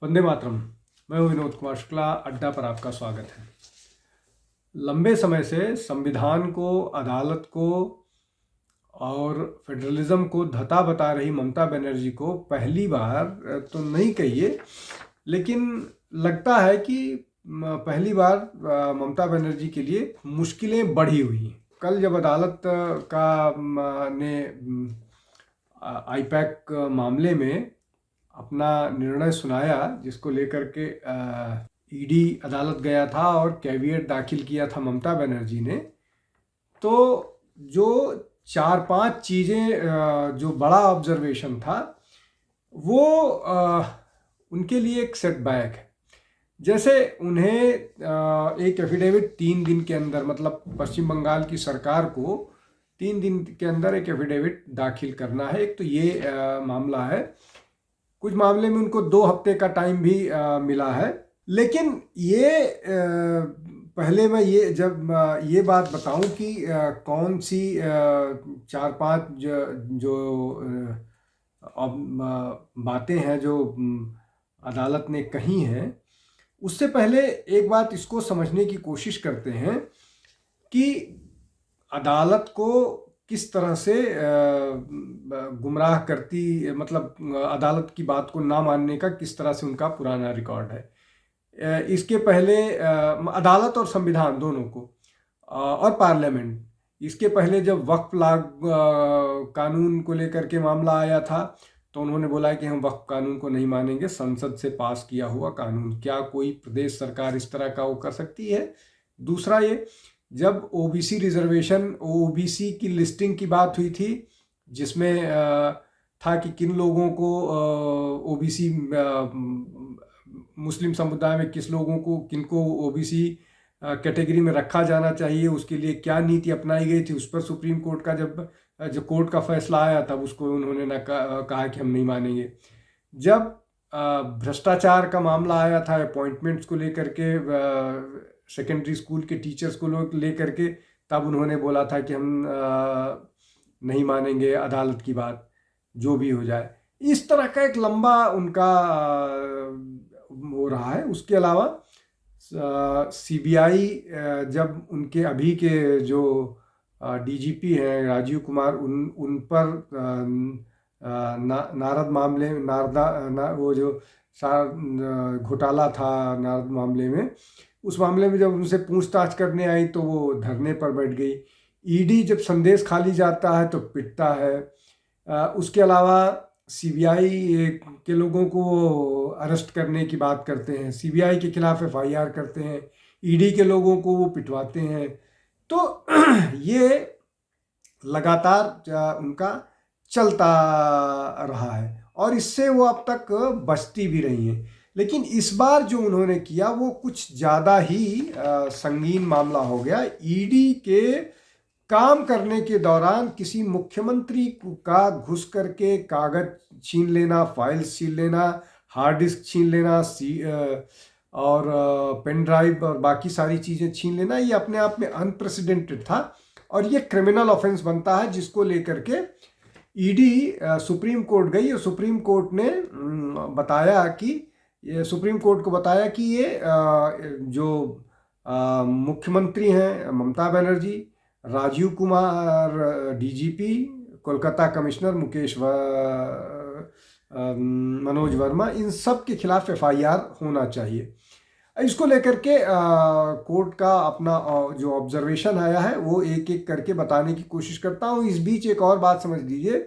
वंदे मातरम। मैं हूं विनोद कुमार शुक्ला। अड्डा पर आपका स्वागत है। लंबे समय से संविधान को, अदालत को और फेडरलिज्म को धता बता रही ममता बनर्जी को पहली बार तो नहीं कहिए, लेकिन लगता है कि पहली बार ममता बनर्जी के लिए मुश्किलें बढ़ी हुई हैं। कल जब अदालत का ने आईपैक मामले में अपना निर्णय सुनाया, जिसको लेकर के ईडी अदालत गया था और कैविएट दाखिल किया था ममता बनर्जी ने, तो जो 4-5 चीज़ें जो बड़ा ऑब्जर्वेशन था वो उनके लिए एक सेटबैक है। जैसे उन्हें एक एफिडेविट 3 दिन के अंदर, मतलब पश्चिम बंगाल की सरकार को 3 दिन के अंदर एक एफिडेविट दाखिल करना है। एक तो ये मामला है। कुछ मामले में उनको 2 हफ्ते का टाइम भी मिला है। लेकिन ये पहले मैं ये बात बताऊं कि कौन सी 4-5 जो बातें हैं जो अदालत ने कही हैं, उससे पहले एक बात इसको समझने की कोशिश करते हैं कि अदालत को किस तरह से गुमराह करती, मतलब अदालत की बात को ना मानने का किस तरह से उनका पुराना रिकॉर्ड है। इसके पहले अदालत और संविधान दोनों को और पार्लियामेंट, इसके पहले जब वक्फ कानून को लेकर के मामला आया था तो उन्होंने बोला कि हम वक्फ कानून को नहीं मानेंगे, संसद से पास किया हुआ कानून, क्या कोई प्रदेश सरकार इस तरह का वो कर सकती है। दूसरा, ये जब ओबीसी रिजर्वेशन, ओबीसी की लिस्टिंग की बात हुई थी, जिसमें था कि किन लोगों को ओबीसी, मुस्लिम समुदाय में किस लोगों को, किनको ओबीसी कैटेगरी में रखा जाना चाहिए, उसके लिए क्या नीति अपनाई गई थी, उस पर सुप्रीम कोर्ट का जो कोर्ट का फैसला आया तब उसको उन्होंने ना कहा कि हम नहीं मानेंगे। जब भ्रष्टाचार का मामला आया था अपॉइंटमेंट्स को लेकर के, सेकेंडरी स्कूल के टीचर्स को लेकर के, तब उन्होंने बोला था कि हम नहीं मानेंगे अदालत की बात, जो भी हो जाए। इस तरह का एक लंबा उनका हो रहा है। उसके अलावा सीबीआई, जब उनके अभी के जो डीजीपी हैं राजीव कुमार, उन पर नारद मामले, वो जो घोटाला था नारद मामले में, उस मामले में जब उनसे पूछताछ करने आई तो वो धरने पर बैठ गई। ईडी जब संदेश खाली जाता है तो पिटता है। उसके अलावा सीबीआई के लोगों को अरेस्ट करने की बात करते हैं, सीबीआई के खिलाफ एफआईआर करते हैं, ईडी के लोगों को वो पिटवाते हैं। तो ये लगातार उनका चलता रहा है और इससे वो अब तक बचती भी रही हैं। लेकिन इस बार जो उन्होंने किया वो कुछ ज़्यादा ही संगीन मामला हो गया। ईडी के काम करने के दौरान किसी मुख्यमंत्री का घुस करके कागज छीन लेना, फाइल्स छीन लेना, हार्ड डिस्क छीन लेना, और पेन ड्राइव और बाकी सारी चीज़ें छीन लेना, ये अपने आप में अनप्रेसिडेंटेड था और ये क्रिमिनल ऑफेंस बनता है, जिसको लेकर के ईडी सुप्रीम कोर्ट गई और सुप्रीम कोर्ट ने बताया कि सुप्रीम कोर्ट को बताया कि ये जो मुख्यमंत्री हैं ममता बनर्जी, राजीव कुमार डीजीपी, कोलकाता कमिश्नर मनोज वर्मा, इन सब के खिलाफ एफआईआर होना चाहिए। इसको लेकर के कोर्ट का अपना जो ऑब्जर्वेशन आया है वो एक एक करके बताने की कोशिश करता हूँ। इस बीच एक और बात समझ लीजिए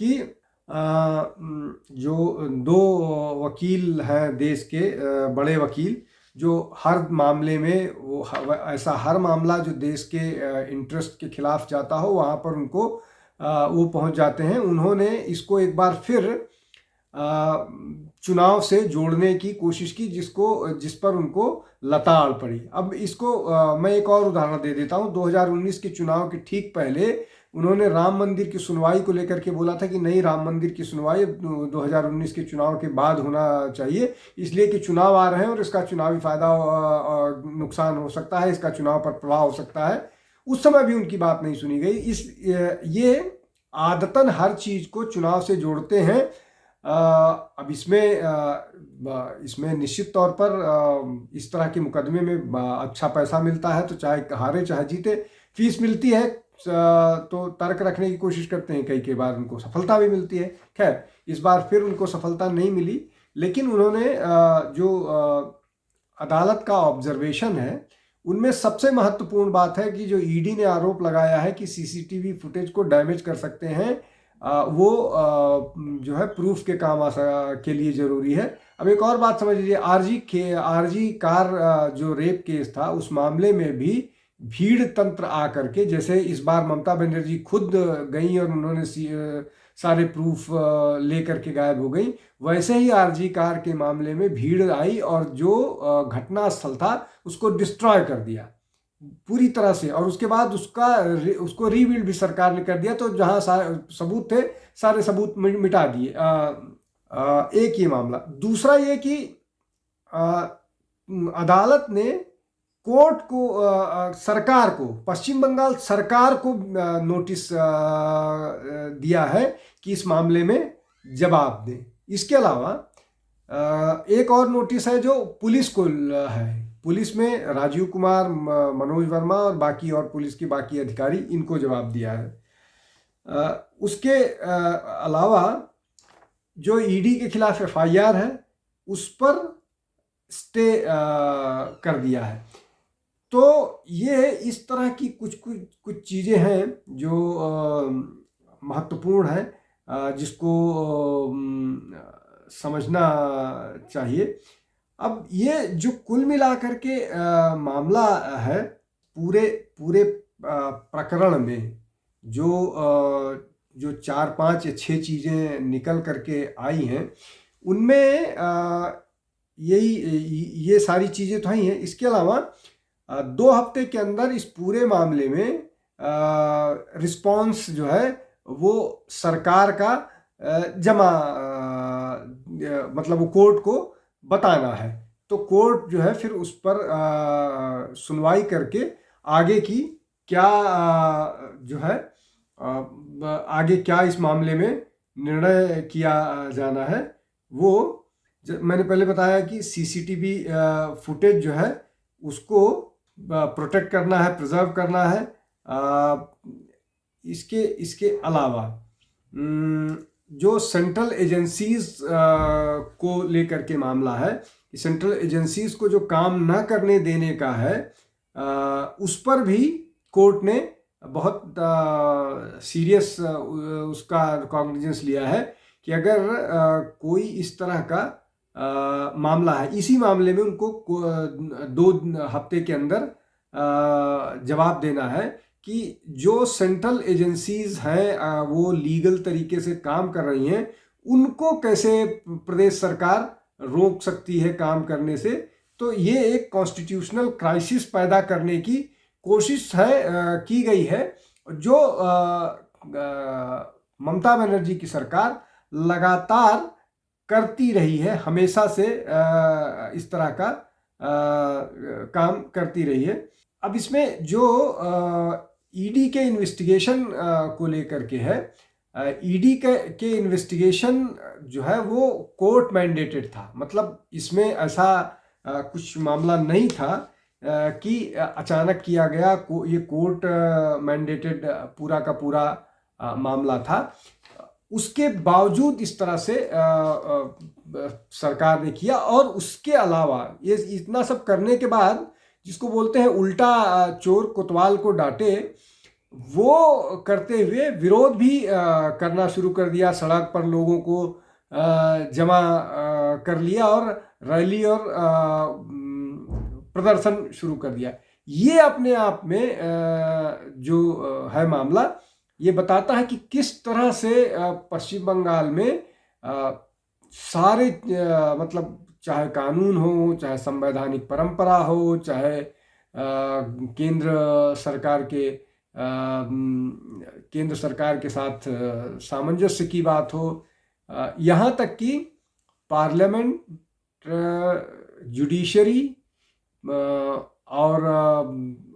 कि जो 2 वकील हैं देश के, बड़े वकील, जो हर मामले में वो ऐसा हर मामला जो देश के इंटरेस्ट के खिलाफ जाता हो वहाँ पर उनको वो पहुँच जाते हैं। उन्होंने इसको एक बार फिर चुनाव से जोड़ने की कोशिश की, जिस पर उनको लताड़ पड़ी। अब इसको मैं एक और उदाहरण दे देता हूँ। 2019 के चुनाव के ठीक पहले उन्होंने राम मंदिर की सुनवाई को लेकर के बोला था कि नहीं, राम मंदिर की सुनवाई 2019 के चुनाव के बाद होना चाहिए, इसलिए कि चुनाव आ रहे हैं और इसका चुनावी फायदा नुकसान हो सकता है, इसका चुनाव पर प्रभाव हो सकता है। उस समय भी उनकी बात नहीं सुनी गई। ये आदतन हर चीज़ को चुनाव से जोड़ते हैं अब इसमें निश्चित तौर पर इस तरह के मुकदमे में अच्छा पैसा मिलता है, तो चाहे हारे चाहे जीते, फीस मिलती है, तो तर्क रखने की कोशिश करते हैं, कई बार उनको सफलता भी मिलती है। खैर, इस बार फिर उनको सफलता नहीं मिली, लेकिन उन्होंने जो अदालत का ऑब्जर्वेशन है उनमें सबसे महत्वपूर्ण बात है कि जो ईडी ने आरोप लगाया है कि सीसीटीवी फुटेज को डैमेज कर सकते हैं, वो जो है प्रूफ के काम के लिए ज़रूरी है। अब एक और बात समझ लीजिए, आरजी कार जो रेप केस था, उस मामले में भी भीड़ तंत्र आकर के, जैसे इस बार ममता बनर्जी खुद गई और उन्होंने सारे प्रूफ लेकर के गायब हो गई, वैसे ही आरजी कार के मामले में भीड़ आई और जो घटनास्थल था उसको डिस्ट्रॉय कर दिया पूरी तरह से, और उसके बाद उसको रीबिल्ड भी सरकार ने कर दिया। तो जहां सबूत थे, सारे सबूत मिटा दिए। एक ये मामला। दूसरा ये कि अदालत ने कोर्ट को, सरकार को, पश्चिम बंगाल सरकार को नोटिस दिया है कि इस मामले में जवाब दें। इसके अलावा एक और नोटिस है जो पुलिस को है। पुलिस में राजीव कुमार, मनोज वर्मा और बाकी और पुलिस के बाकी अधिकारी, इनको जवाब दिया है। उसके अलावा जो ईडी के खिलाफ एफआईआर है उस पर स्टे कर दिया है। तो ये इस तरह की कुछ चीज़ें हैं जो महत्वपूर्ण है, जिसको समझना चाहिए। अब ये जो कुल मिलाकर के मामला है, पूरे प्रकरण में जो 4-5 या 6 चीज़ें निकल करके आई हैं, उनमें ये सारी चीज़ें तो ही हैं। इसके अलावा 2 हफ्ते के अंदर इस पूरे मामले में रिस्पॉन्स जो है वो सरकार का जमा मतलब वो कोर्ट को बताना है। तो कोर्ट जो है फिर उस पर सुनवाई करके आगे की क्या जो है आगे क्या इस मामले में निर्णय किया जाना है, वो मैंने पहले बताया कि सीसीटीवी फुटेज जो है उसको प्रोटेक्ट करना है, प्रिजर्व करना है। इसके अलावा जो सेंट्रल एजेंसीज को लेकर के मामला है, सेंट्रल एजेंसीज को जो काम ना करने देने का है, उस पर भी कोर्ट ने बहुत सीरियस उसका कॉग्निजेंस लिया है कि अगर कोई इस तरह का मामला है, इसी मामले में उनको 2 हफ्ते के अंदर जवाब देना है कि जो सेंट्रल एजेंसीज हैं वो लीगल तरीके से काम कर रही हैं, उनको कैसे प्रदेश सरकार रोक सकती है काम करने से। तो ये एक कॉन्स्टिट्यूशनल क्राइसिस पैदा करने की कोशिश है की गई है, जो ममता बनर्जी की सरकार लगातार करती रही है, हमेशा से इस तरह का काम करती रही है। अब इसमें जो ईडी के इन्वेस्टिगेशन को लेकर के है, ईडी के इन्वेस्टिगेशन जो है वो कोर्ट मैंडेटेड था। मतलब इसमें ऐसा कुछ मामला नहीं था कि अचानक किया गया, ये कोर्ट मैंडेटेड पूरा का पूरा मामला था। उसके बावजूद इस तरह से सरकार ने किया, और उसके अलावा ये इतना सब करने के बाद, जिसको बोलते हैं उल्टा चोर कोतवाल को डांटे, वो करते हुए विरोध भी करना शुरू कर दिया। सड़क पर लोगों को जमा कर लिया और रैली और प्रदर्शन शुरू कर दिया। ये अपने आप में जो है मामला, ये बताता है कि किस तरह से पश्चिम बंगाल में सारे मतलब चाहे कानून हो, चाहे संवैधानिक परंपरा हो, चाहे केंद्र सरकार के साथ सामंजस्य की बात हो, यहाँ तक कि पार्लियामेंट, जुडिशरी और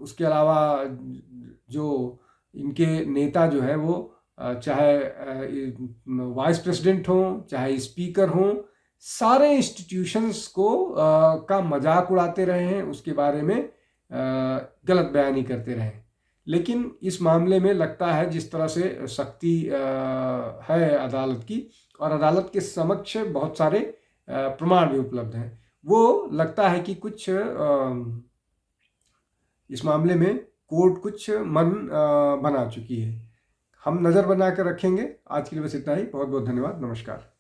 उसके अलावा जो इनके नेता जो है वो चाहे वाइस प्रेसिडेंट हों, चाहे स्पीकर हों, सारे इंस्टीट्यूशंस को का मजाक उड़ाते रहे हैं, उसके बारे में गलत बयानी करते रहे। लेकिन इस मामले में लगता है जिस तरह से शक्ति है अदालत की, और अदालत के समक्ष बहुत सारे प्रमाण भी उपलब्ध हैं, वो लगता है कि कुछ इस मामले में कोर्ट कुछ मन बना चुकी है। हम नज़र बना कर रखेंगे। आज के लिए बस इतना ही। बहुत बहुत धन्यवाद। नमस्कार।